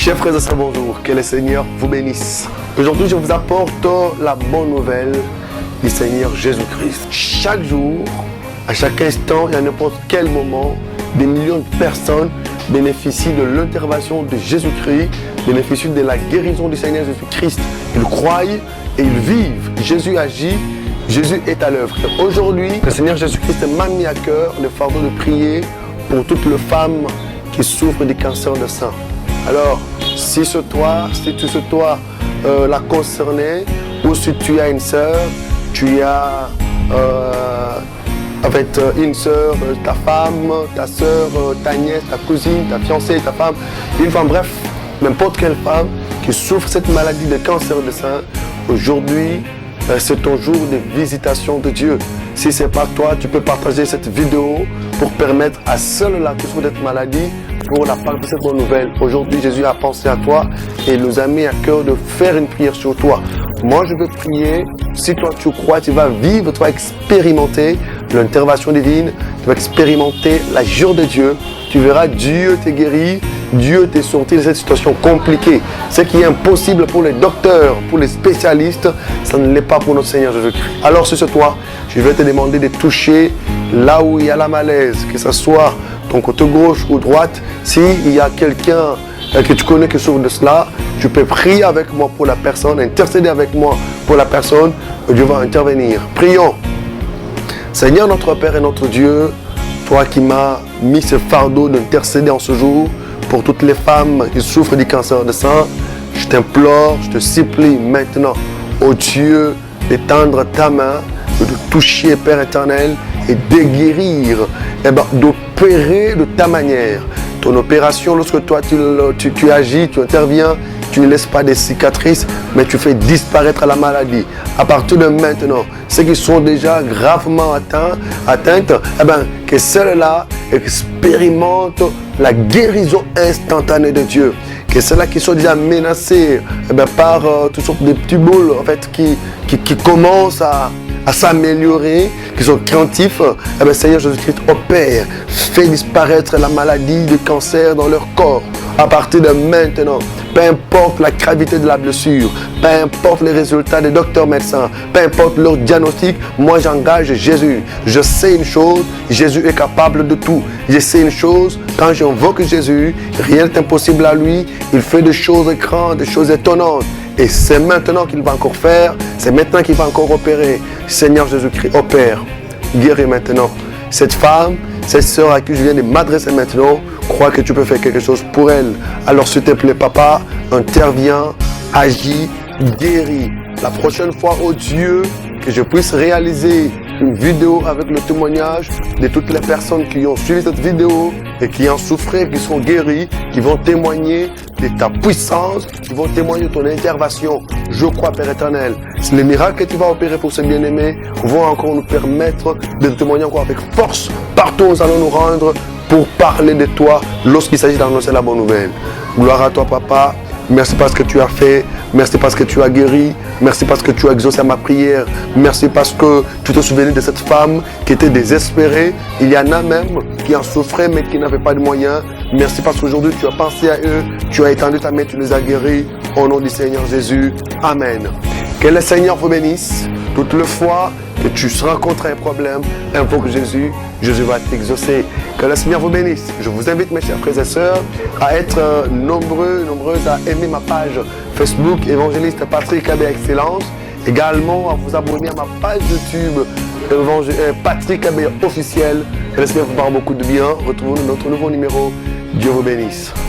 Chers frères et sœurs, bonjour, que le Seigneur vous bénisse. Aujourd'hui, je vous apporte la bonne nouvelle du Seigneur Jésus-Christ. Chaque jour, à chaque instant et à n'importe quel moment, des millions de personnes bénéficient de l'intervention de Jésus-Christ, bénéficient de la guérison du Seigneur Jésus-Christ. Ils croient et ils vivent. Jésus agit, Jésus est à l'œuvre. Aujourd'hui, le Seigneur Jésus-Christ m'a mis à cœur le fardeau de prier pour toutes les femmes qui souffrent du cancer de sein. Alors, si tu es toi la concernée, ou si tu as une sœur, tu as avec une sœur, ta femme, ta sœur, ta nièce, ta cousine, ta fiancée, ta femme, une femme, bref, n'importe quelle femme qui souffre cette maladie de cancer de sein, aujourd'hui, c'est ton jour de visitation de Dieu. Si ce n'est pas toi, tu peux partager cette vidéo pour permettre à ceux-là qui souffrent de cette maladie pour la part de cette bonne nouvelle. Aujourd'hui, Jésus a pensé à toi et nous a mis à cœur de faire une prière sur toi. Moi, je veux prier. Si toi, tu crois, tu vas vivre, tu vas expérimenter l'intervention divine, tu vas expérimenter la joie de Dieu. Tu verras, Dieu t'est guéri, Dieu t'est sorti de cette situation compliquée. Ce qui est impossible pour les docteurs, pour les spécialistes, ça ne l'est pas pour notre Seigneur Jésus-Christ. Alors, si c'est toi, je vais te demander de toucher là où il y a la malaise, que ce soit ton côté gauche ou droite. S'il y a quelqu'un que tu connais qui souffre de cela, tu peux prier avec moi pour la personne, intercéder avec moi pour la personne, et Dieu va intervenir. Prions. Seigneur notre Père et notre Dieu, toi qui m'as mis ce fardeau d'intercéder en ce jour pour toutes les femmes qui souffrent du cancer de sein, je t'implore, je te supplie maintenant, ô Dieu, d'étendre ta main, de te toucher, Père éternel, et de guérir, d'opérer de ta manière. Ton opération, lorsque toi tu agis, tu interviens, tu ne laisses pas des cicatrices, mais tu fais disparaître la maladie. À partir de maintenant, ceux qui sont déjà gravement atteintes, que ceux-là expérimentent la guérison instantanée de Dieu. Que ceux-là qui sont déjà menacés par toutes sortes de petits boules qui commencent à s'améliorer, qui sont craintifs, Seigneur Jésus-Christ opère, fait disparaître la maladie de cancer dans leur corps. À partir de maintenant, peu importe la gravité de la blessure, peu importe les résultats des docteurs médecins, peu importe leur diagnostic, moi j'engage Jésus. Je sais une chose, Jésus est capable de tout. Je sais une chose, quand j'invoque Jésus, rien n'est impossible à lui. Il fait des choses grandes, des choses étonnantes. Et c'est maintenant qu'il va encore faire, c'est maintenant qu'il va encore opérer. Seigneur Jésus-Christ, opère, guéris maintenant. Cette femme, cette sœur à qui je viens de m'adresser maintenant, crois que tu peux faire quelque chose pour elle. Alors s'il te plaît, papa, interviens, agis, guéris. La prochaine fois, oh Dieu, que je puisse réaliser une vidéo avec le témoignage de toutes les personnes qui ont suivi cette vidéo et qui en souffraient, qui sont guéries, qui vont témoigner de ta puissance, qui vont témoigner de ton intervention. Je crois, Père éternel, les miracles que tu vas opérer pour ces bien-aimés vont encore nous permettre de témoigner encore avec force partout où nous allons nous rendre pour parler de toi lorsqu'il s'agit d'annoncer la bonne nouvelle. Gloire à toi, papa. Merci parce que tu as fait, merci parce que tu as guéri, merci parce que tu as exaucé ma prière, merci parce que tu te souvenais de cette femme qui était désespérée. Il y en a même qui en souffraient mais qui n'avaient pas de moyens. Merci parce qu'aujourd'hui tu as pensé à eux, tu as étendu ta main, tu les as guéris. Au nom du Seigneur Jésus, Amen. Que le Seigneur vous bénisse. Toutes les fois que tu rencontres un problème, invoque Jésus, Jésus va t'exaucer. Que le Seigneur vous bénisse. Je vous invite, mes chers frères et sœurs, à être nombreuses à aimer ma page Facebook, évangéliste Patrick Abbé Excellence. Également, à vous abonner à ma page YouTube, Patrick Abbé Officiel. Que le Seigneur vous parle beaucoup de bien. Retrouvons notre nouveau numéro. Dieu vous bénisse.